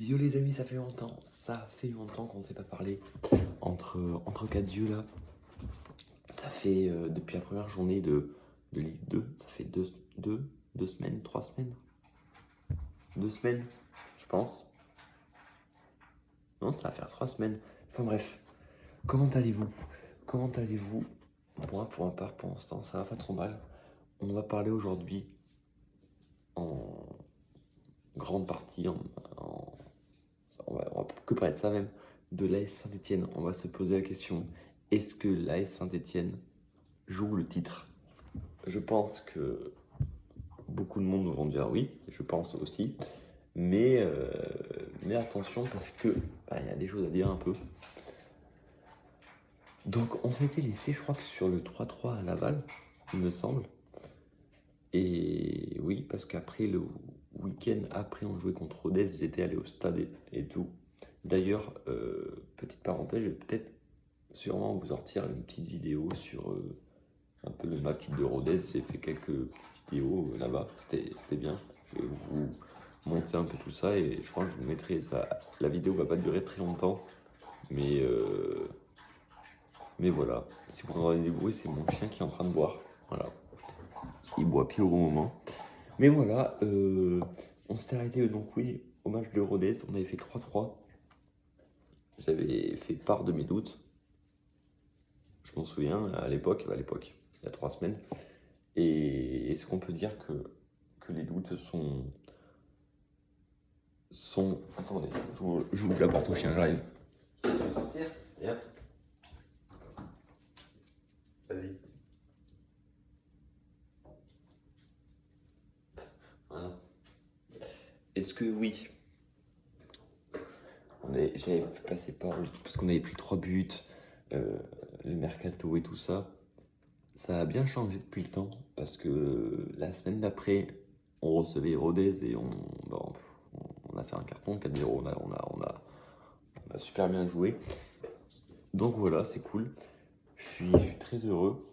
Yo les amis, ça fait longtemps qu'on ne s'est pas parlé entre quatre yeux là. Ça fait depuis la première journée de Ligue 2, ça fait deux semaines, 3 semaines. 2 semaines, je pense. Non, ça va faire 3 semaines. Enfin bref, comment allez-vous? Comment allez-vous? Moi, pour ma part, pour l'instant, ça va pas trop mal. On va parler aujourd'hui en grande partie, on va que parler de ça même, de l'AS Saint-Etienne. On va se poser la question, est-ce que l'AS Saint-Etienne joue le titre? Je pense que beaucoup de monde vont dire oui, je pense aussi, mais attention parce que il y a des choses à dire un peu. Donc on s'était laissé, je crois que sur le 3-3 à Laval, il me semble. Et oui, parce qu'après le week-end, après on jouait contre Rodez, j'étais allé au stade et tout. D'ailleurs, petite parenthèse, je vais peut-être sûrement vous sortir une petite vidéo sur un peu le match de Rodez. J'ai fait quelques petites vidéos là-bas, c'était bien. Je vais vous monter un peu tout ça et je crois que je vous mettrai ça. La vidéo va pas durer très longtemps, mais voilà. Si vous entendez des bruits, c'est mon chien qui est en train de boire. Voilà. Il boit pile au bon moment. Mais voilà, on s'était arrêté donc oui, au match de Rodez, on avait fait 3-3. J'avais fait part de mes doutes. Je m'en souviens à l'époque, il y a 3 semaines. Et est-ce qu'on peut dire que les doutes sont... Attendez, je vous ouvre la porte au chien, j'arrive. Tu veux sortir? Et hop. Vas-y. Voilà. Est-ce que oui, j'avais passé par... Parce qu'on avait pris 3 buts, le mercato et tout ça. Ça a bien changé depuis le temps, parce que la semaine d'après, on recevait Rodez et on a fait un carton 4-0, on a super bien joué. Donc voilà, c'est cool. Je suis très heureux.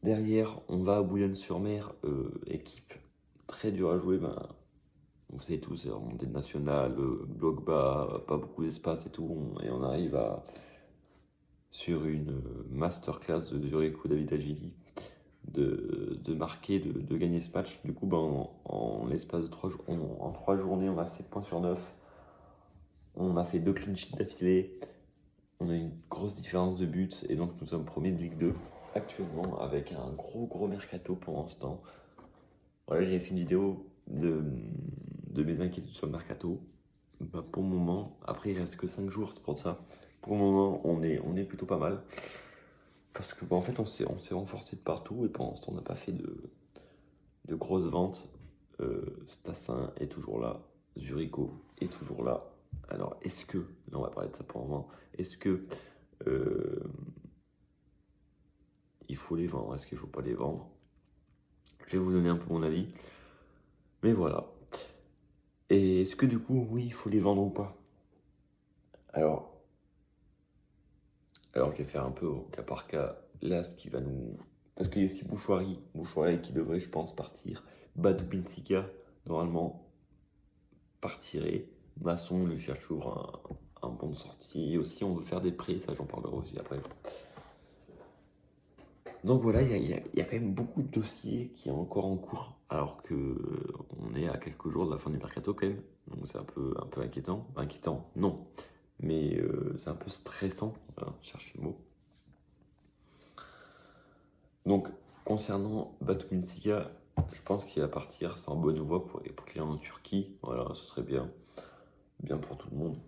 Derrière, on va à Boulogne-sur-Mer, équipe très dure à jouer. Vous savez tous, c'est remontée de nationale, bloc bas, pas beaucoup d'espace et tout. Et on arrive sur une masterclass de Zurigo David Agili de marquer, de gagner ce match. Du coup, en l'espace de 3 jours, en 3 journées, on a 7 points sur 9. On a fait 2 clean sheets d'affilée. On a une grosse différence de but et donc nous sommes premiers de Ligue 2 actuellement avec un gros mercato pour l'instant. Voilà, j'ai fait une vidéo de mes inquiétudes sur le mercato. Pour le moment, après il reste que 5 jours, c'est pour ça. Pour le moment, on est plutôt pas mal. Parce que en fait, on s'est renforcé de partout et pour l'instant, on n'a pas fait de grosses ventes. Stassin est toujours là, Zurigo est toujours là. Alors, est-ce que, là on va parler de ça pour un moment, est-ce que il faut les vendre? Est-ce qu'il ne faut pas les vendre? Je vais vous donner un peu mon avis. Mais voilà. Et est-ce que du coup, oui, il faut les vendre ou pas? Alors, je vais faire un peu au cas par cas. Là, ce qui va nous... Parce qu'il y a aussi Bouchoirie qui devrait, je pense, partir. Badou Binsika, normalement, partirait. Masson lui cherche toujours un bon de sortie. Aussi, on veut faire des prêts, ça j'en parlerai aussi après. Donc voilà, il y a quand même beaucoup de dossiers qui sont encore en cours, alors que on est à quelques jours de la fin du mercato quand même. Donc c'est un peu inquiétant. Inquiétant, non. Mais c'est un peu stressant, voilà, je cherche le mot. Donc, concernant Batu Binsika, je pense qu'il va partir, c'est en bonne voie pour qu'il aille en Turquie. Voilà, ce serait bien. Bien pour tout le monde.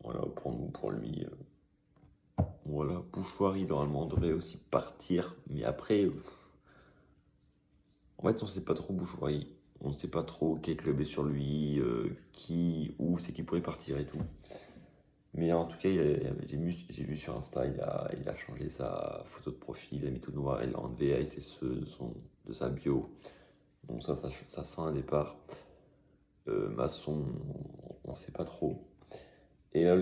Voilà, pour nous, pour lui. Voilà, Bouchoirie, normalement, devrait aussi partir. Mais après, en fait, on sait pas trop Bouchoirie. On ne sait pas trop quel club est sur lui, où c'est qu'il pourrait partir et tout. Mais en tout cas, j'ai vu sur Insta, il a changé sa photo de profil, il a mis tout noir, il a enlevé ASSE de sa bio. Donc ça sent un départ. Masson, on ne sait pas trop. Et là,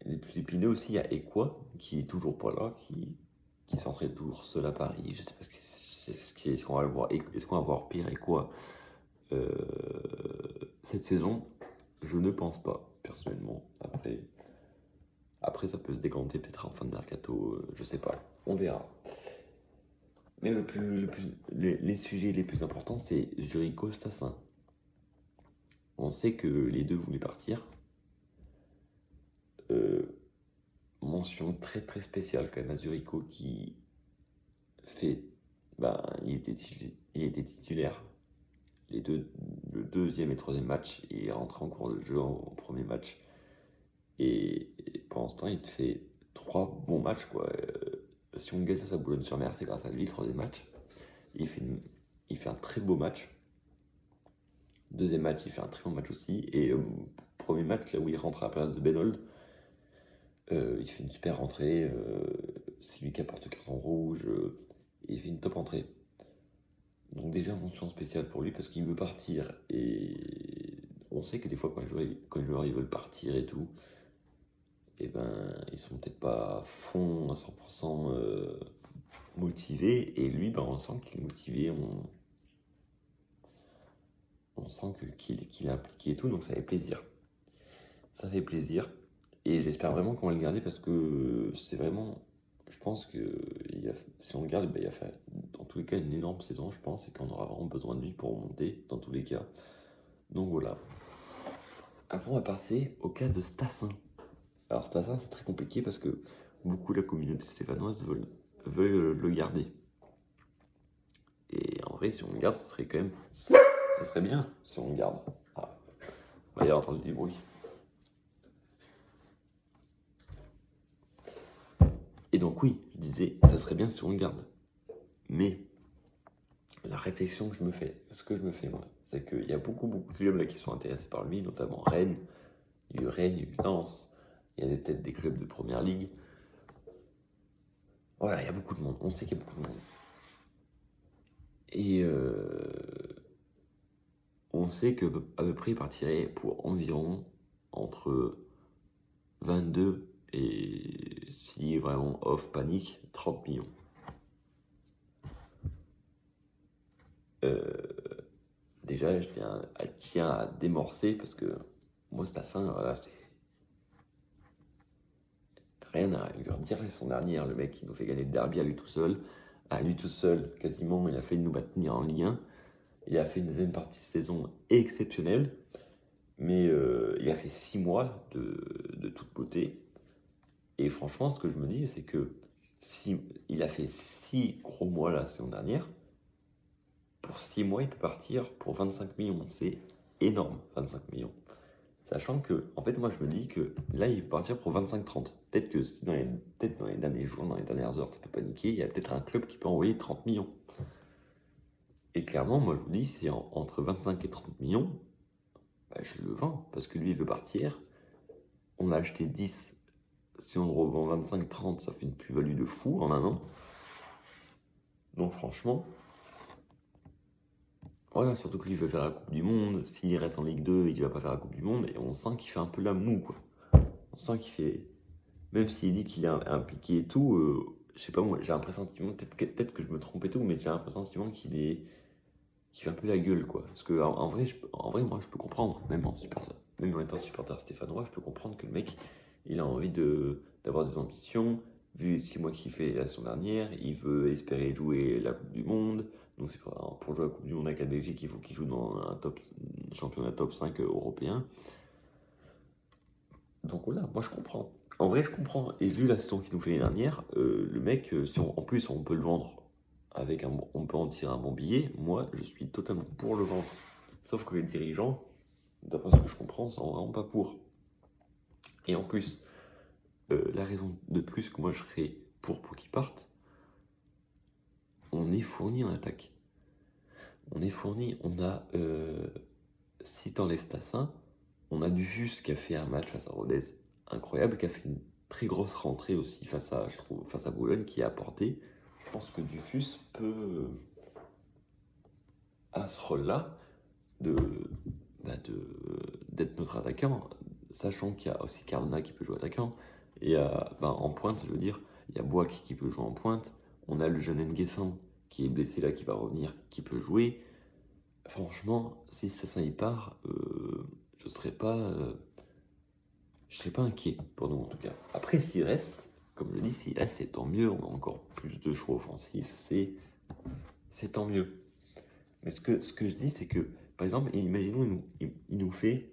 les plus épineux aussi, il y a Ekwa, qui est toujours pas là, qui s'entraîne toujours seul à Paris. Je sais pas ce qu'on va le voir. Est-ce qu'on va voir pire Ekwa cette saison? Je ne pense pas, personnellement. Après ça peut se décanter peut-être en fin de mercato, je sais pas. On verra. Mais les sujets les plus importants, c'est Zurigo Stassin. On sait que les deux voulaient partir. Mention très très spéciale quand même à Zurigo qui fait. Il était titulaire le deuxième et troisième match et il est rentré en cours de jeu au premier match. Et pendant ce temps, il te fait 3 bons matchs, quoi. Si on gagne face à Boulogne-sur-Mer, c'est grâce à lui, le troisième match. Il fait un très beau match. Deuxième match, il fait un très bon match aussi. Et premier match, là où il rentre à la place de Benold, il fait une super rentrée. C'est lui qui apporte le carton rouge. Il fait une top entrée. Donc déjà, mention spéciale pour lui parce qu'il veut partir. Et on sait que des fois, quand les joueurs ils veulent partir et tout, et ben, ils sont peut-être pas à fond, à 100% motivés. Et lui, ben, on sent qu'il est motivé. On sent qu'il est impliqué et tout. Donc ça fait plaisir. Ça fait plaisir. Et j'espère vraiment qu'on va le garder parce que c'est vraiment. Je pense que si on le garde, ben, il a fait dans tous les cas une énorme saison, je pense, et qu'on aura vraiment besoin de lui pour remonter dans tous les cas. Donc voilà. Après, on va passer au cas de Stassin. Alors Stassin, c'est très compliqué parce que beaucoup de la communauté stéphanoise veulent le garder. Et en vrai, si on le garde, ce serait bien si on le garde. Ah, on va y avoir entendu du bruit. Et donc oui, je disais, ça serait bien si on le garde. Mais la réflexion que je me fais, moi, c'est qu'il y a beaucoup de clubs là qui sont intéressés par lui, notamment Rennes. Il y a eu Rennes, il y a eu Lens, il y a peut-être des clubs de première ligue. Voilà, il y a beaucoup de monde, on sait qu'il y a beaucoup de monde. Et on sait qu'à peu près il partirait pour environ entre 22 et, s'il est vraiment off panique, 30 millions. Déjà, je tiens à démorcer parce que moi, cette fin, voilà, c'est rien à lui redire. La saison dernière, le mec, il nous fait gagner le derby à lui tout seul. À lui tout seul, quasiment, il a fait nous maintenir en Ligue 1. Il a fait une deuxième partie de saison exceptionnelle. Mais il a fait 6 mois de toute beauté. Et franchement, ce que je me dis, c'est que si il a fait 6 gros mois la saison dernière, pour 6 mois, il peut partir pour 25 millions. C'est énorme, 25 millions. Sachant que, en fait, moi, je me dis que là, il peut partir pour 25-30. Peut-être que dans les derniers jours, dans les dernières heures, ça peut paniquer. Il y a peut-être un club qui peut envoyer 30 millions. Et clairement, moi, je vous dis, c'est entre 25 et 30 millions, bah, je le vends. Parce que lui, il veut partir. On a acheté 10. Si on le revend 25-30, ça fait une plus-value de fou en un an. Donc, franchement, voilà, surtout que lui, il veut faire la Coupe du Monde. S'il reste en Ligue 2, il va pas faire la Coupe du Monde. Et on sent qu'il fait un peu la moue, quoi. On sent qu'il fait. Même s'il dit qu'il est impliqué et tout, je sais pas, moi, j'ai un pressentiment, peut-être que je me trompe et tout, mais j'ai un pressentiment qu'il fait un peu la gueule, quoi. Parce que en vrai, moi, je peux comprendre, même en étant supporter stéphanois, je peux comprendre que le mec, il a envie d'avoir des ambitions. Vu les 6 mois qu'il fait la saison dernière, il veut espérer jouer la Coupe du Monde. Donc c'est pour jouer la Coupe du Monde avec la Belgique, il faut qu'il joue dans un championnat top 5 européen. Donc voilà, moi je comprends. En vrai, je comprends. Et vu la saison qu'il nous fait l'année dernière, le mec, si en plus on peut le vendre on peut en tirer un bon billet, moi je suis totalement pour le vendre. Sauf que les dirigeants, d'après ce que je comprends, sont vraiment pas pour. Et en plus, la raison de plus que moi je serais pour qu'il parte, on est fourni en attaque. On est fourni, on a, si t'enlèves Tassin, on a Dufus qui a fait un match face à Rodez incroyable, qui a fait une très grosse rentrée aussi face à Boulogne, qui a apporté. Je pense que Dufus peut, à ce rôle-là, d'être notre attaquant, sachant qu'il y a aussi Cardona qui peut jouer attaquant, et en pointe, je veux dire, il y a Boak qui peut jouer en pointe, on a le jeune Nguessan qui est blessé là, qui va revenir, qui peut jouer. Franchement, si ça y part, je serais pas inquiet pour nous en tout cas. Après, s'il reste, comme je dis, s'il reste, c'est tant mieux. On a encore plus de choix offensifs, c'est tant mieux. Mais ce que je dis, c'est que, par exemple, imaginons, il nous fait,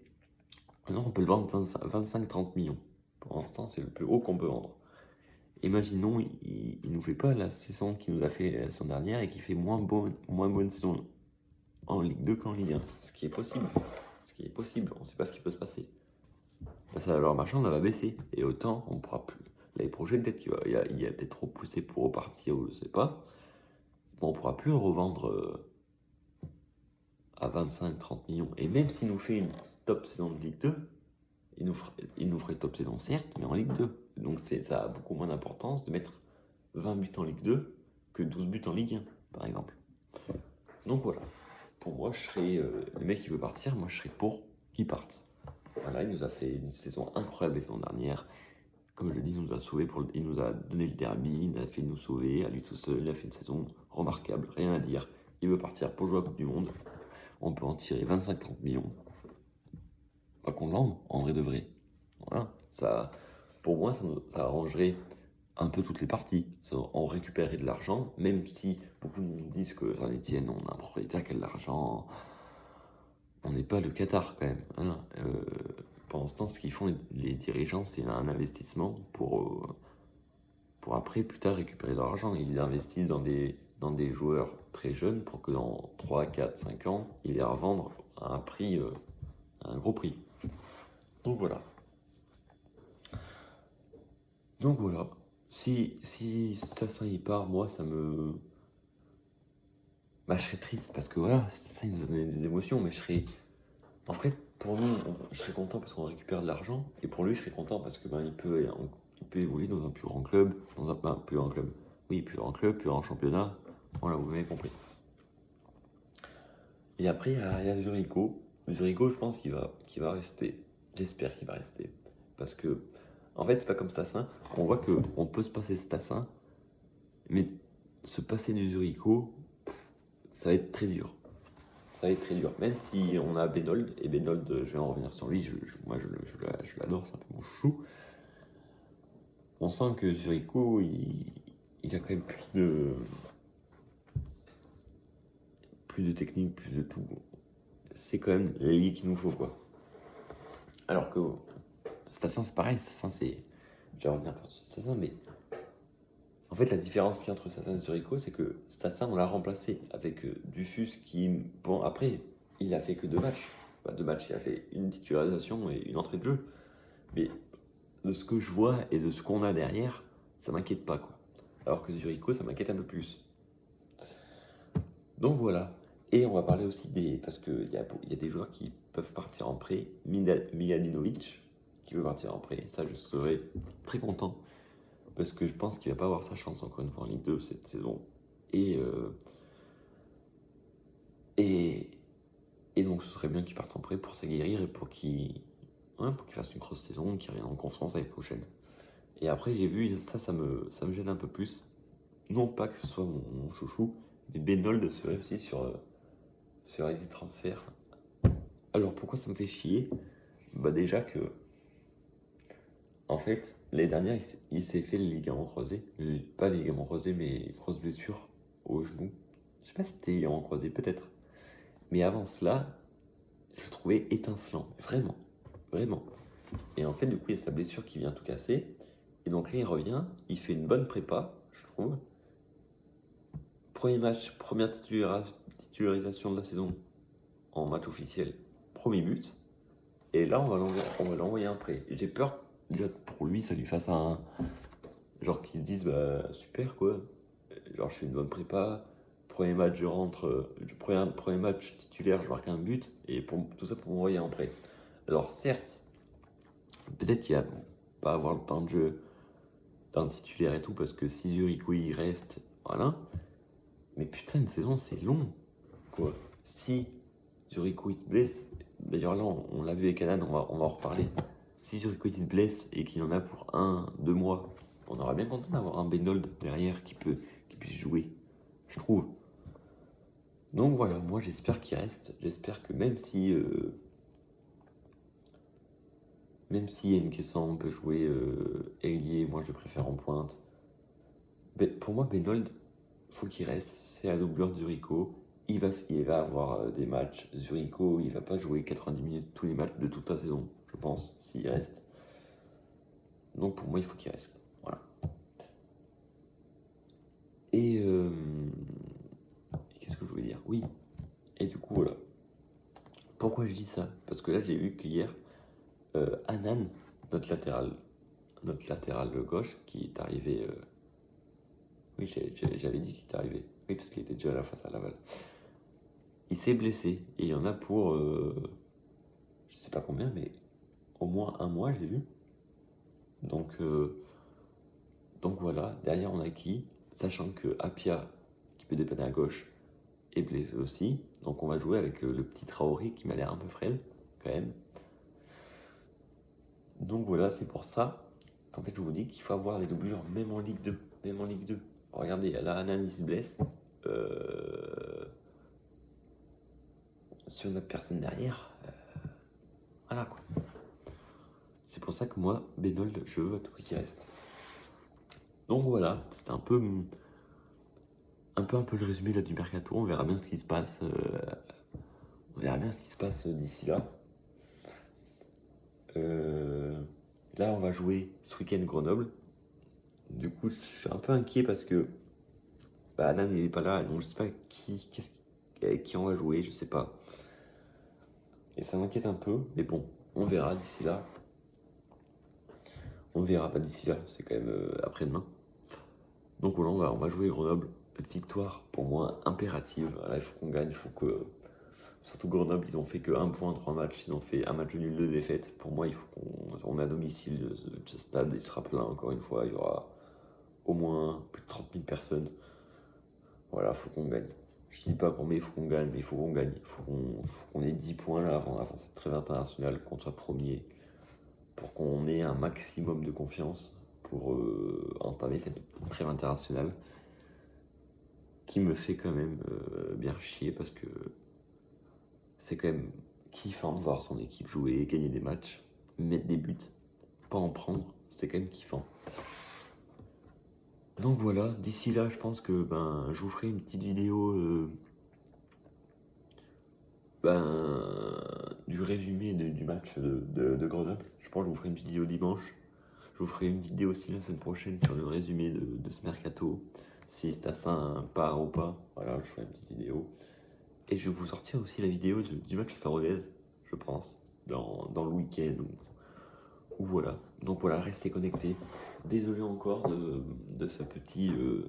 par exemple, on peut le vendre 25-30 millions. Pour l'instant, c'est le plus haut qu'on peut vendre. Imaginons, il nous fait pas la saison qu'il nous a fait la saison dernière et qu'il fait moins bonne saison en Ligue 2 qu'en Ligue 1. Ce qui est possible. On ne sait pas ce qui peut se passer. Sa valeur marchande, elle va baisser. Et autant, on pourra plus. L'année prochaine, peut-être qu'il y a peut-être trop poussé pour repartir, ou je sais pas. Bon, on pourra plus le revendre à 25-30 millions. Et même s'il nous fait une top saison de Ligue 2, il nous ferait top saison certes, mais en Ligue 2. Donc ça a beaucoup moins d'importance de mettre 20 buts en Ligue 2 que 12 buts en Ligue 1, par exemple. Donc voilà. Pour moi, je serais le mec qui veut partir, moi je serais pour qu'il parte. Voilà, il nous a fait une saison incroyable la saison dernière. Comme je le dis, il nous a sauvé il nous a donné le derby, il a fait nous sauver à lui tout seul, il a fait une saison remarquable, rien à dire. Il veut partir pour jouer à la Coupe du Monde. On peut en tirer 25-30 millions. Pas qu'on l'ende, en vrai de vrai. Voilà, ça, pour moi, ça arrangerait un peu toutes les parties. On récupérerait de l'argent, même si beaucoup nous disent que Saint-Etienne, on a un propriétaire qui a de l'argent. On n'est pas le Qatar quand même. Voilà. Pendant ce temps, ce qu'ils font les dirigeants, c'est un investissement pour après, plus tard, récupérer de l'argent. Ils investissent dans des joueurs très jeunes pour que dans 3, 4, 5 ans, ils les revendent à un prix, à un gros prix. Donc voilà. Si Sassin il part, moi ça me. Bah, je serais triste parce que voilà, Sassin il nous a donné des émotions, mais je serais. En fait, pour nous, je serais content parce qu'on récupère de l'argent, et pour lui, je serais content parce que il peut évoluer dans un plus grand club, dans un plus grand club. Oui, plus grand club, plus grand championnat. Voilà, vous m'avez compris. Et après, il y a Zurigo. Zurigo, je pense qu'il va rester. J'espère qu'il va rester. Parce que, en fait, c'est pas comme Stassin. On voit qu'on peut se passer Stassin, mais se passer du Zurigo, ça va être très dur. Ça va être très dur. Même si on a Benold, et Benold, je vais en revenir sur lui, moi je l'adore, c'est un peu mon chouchou. On sent que Zurigo, il a quand même plus de technique, plus de tout. C'est quand même lui qu'il nous faut, quoi. Alors que Stassin, c'est pareil. Stassin, c'est. Je vais revenir sur Stassin, mais en fait, la différence qu'il y a entre Stassin et Zurigo, c'est que Stassin, on l'a remplacé avec Dufus qui, bon, après, il a fait que 2 matchs. Enfin, 2 matchs, il a fait une titularisation et une entrée de jeu. Mais de ce que je vois et de ce qu'on a derrière, ça m'inquiète pas, quoi. Alors que Zurigo, ça m'inquiète un peu plus. Donc voilà. Et on va parler aussi parce qu'il y a des joueurs qui peuvent partir en prêt. Miladinovic, qui veut partir en prêt. Ça, je serais très content. Parce que je pense qu'il va pas avoir sa chance encore une fois en Ligue 2 cette saison. Et donc ce serait bien qu'il parte en prêt pour s'aguerrir et pour qu'il fasse une grosse saison, qu'il revienne en confiance l'année prochaine. Et après j'ai vu, ça me gêne un peu plus. Non pas que ce soit mon chouchou, mais Benold serait aussi sur Easy Transfer. Alors pourquoi ça me fait chier? Bah déjà que, en fait, l'année dernière, il s'est fait le ligament croisé. Pas le ligament croisé, mais grosse blessure au genou. Je sais pas si c'était le ligament croisé, peut-être. Mais avant cela, je le trouvais étincelant. Vraiment. Vraiment. Et en fait, du coup, il y a sa blessure qui vient tout casser. Et donc là, il revient. Il fait une bonne prépa, je trouve. Premier match, première titularisation de la saison en match officiel. Premier but. Et là, on va l'envoyer un prêt. J'ai peur, déjà, pour lui, ça lui fasse un. Genre qu'ils se disent, bah super quoi. Genre, je fais une bonne prépa. Premier match, je rentre. Premier match titulaire, je marque un but. Et tout ça pour m'envoyer en prêt. Alors, certes, peut-être qu'il va pas avoir le temps de jeu d'un titulaire et tout. Parce que si Zurigo il reste, voilà. Mais putain, une saison, c'est long. Quoi. Si Zurigo il se blesse. D'ailleurs, là, on l'a vu avec Anan, on va en reparler. Si Zurigo il se blesse et qu'il en a pour 1-2 mois, on aura bien content d'avoir un Benold derrière qui puisse jouer, je trouve. Donc voilà, moi j'espère qu'il reste. J'espère que même si Même si Nkessan peut jouer ailier, moi je le préfère en pointe. Mais pour moi, Benold, faut qu'il reste. C'est la doublure de Zurico. Il va avoir des matchs. Zurico, il va pas jouer 90 minutes tous les matchs de toute la saison, je pense, s'il reste. Donc pour moi, il faut qu'il reste. Voilà. Et qu'est-ce que je voulais dire? Oui. Et du coup, voilà. Pourquoi je dis ça? Parce que là, j'ai vu qu'hier, Anan, notre latéral gauche, qui est arrivé. Oui, j'avais dit qu'il est arrivé. Oui, parce qu'il était déjà là face à Laval. Il s'est blessé. Et il y en a pour. Je sais pas combien, mais au moins un mois, j'ai vu. Donc voilà. Derrière, on a qui? Sachant que Apia, qui peut dépanner à gauche, est blessé aussi. Donc on va jouer avec le petit Traoré qui m'a l'air un peu frêle, quand même. Donc voilà, c'est pour ça qu'en fait, je vous dis qu'il faut avoir les doublures, même en Ligue 2. Même en Ligue 2. Regardez, là, Anan, il se blesse. Si on n'a personne derrière, voilà quoi. C'est pour ça que moi, Benold, je veux à tout prix qu'il reste. Donc voilà, c'était un peu le résumé là, du mercato. On verra bien ce qui se passe. D'ici là. Là, on va jouer ce week-end Grenoble. Du coup, je suis un peu inquiet parce que Anan il n'est pas là, donc je sais pas avec qui on va jouer, je sais pas. Et ça m'inquiète un peu, mais bon, on verra d'ici là. On verra pas d'ici là, c'est quand même après-demain. Donc voilà, on va jouer Grenoble. Victoire pour moi impérative. Là, il faut qu'on gagne, il faut que. Surtout Grenoble, ils ont fait que 1 point en 3 matchs, ils ont fait un match nul, 2 défaites. Pour moi, il faut qu'on est à domicile, ce stade, il sera plein encore une fois, il y aura au moins plus de 30 000 personnes. Voilà, il faut qu'on gagne. Je dis pas qu'on met, il faut qu'on gagne, mais il faut qu'on gagne. Il faut qu'on ait 10 points là avant cette trêve internationale, qu'on soit premier, pour qu'on ait un maximum de confiance pour entamer cette petite trêve internationale qui me fait quand même bien chier parce que c'est quand même kiffant de voir son équipe jouer, gagner des matchs, mettre des buts, pas en prendre, c'est quand même kiffant. Donc voilà, d'ici là, je pense que je vous ferai une petite vidéo du résumé du match de Grenoble. Je pense que je vous ferai une petite vidéo dimanche. Je vous ferai une vidéo aussi la semaine prochaine sur le résumé de ce mercato. Si Stassin part ou pas, voilà, je ferai une petite vidéo. Et je vais vous sortir aussi la vidéo du match à Saint-Rodez, je pense, dans le week-end ou voilà. Donc voilà, restez connectés. Désolé encore de ce petit, de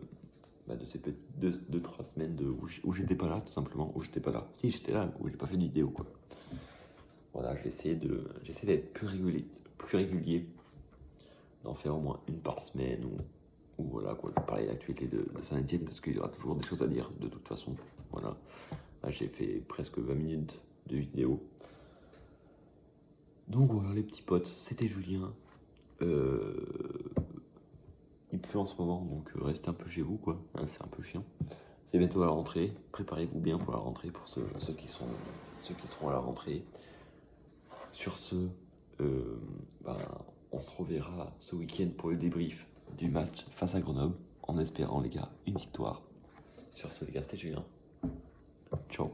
ces petites 2-3 semaines où j'étais pas là, tout simplement. Où j'étais pas là. Si, j'étais là, où j'ai pas fait de vidéo, quoi. Voilà, j'essaie d'être plus régulier, d'en faire au moins une par semaine ou voilà, quoi. Je vais parler de l'actualité de Saint-Etienne parce qu'il y aura toujours des choses à dire de toute façon. Voilà. Là, j'ai fait presque 20 minutes de vidéo. Donc voilà les petits potes, c'était Julien. Il pleut en ce moment, donc restez un peu chez vous, quoi. Hein, c'est un peu chiant. C'est bientôt la rentrée. Préparez-vous bien pour la rentrée pour ceux qui seront à la rentrée. Sur ce, on se reverra ce week-end pour le débrief du match face à Grenoble, en espérant les gars une victoire. Sur ce les gars, c'était Julien. Ciao.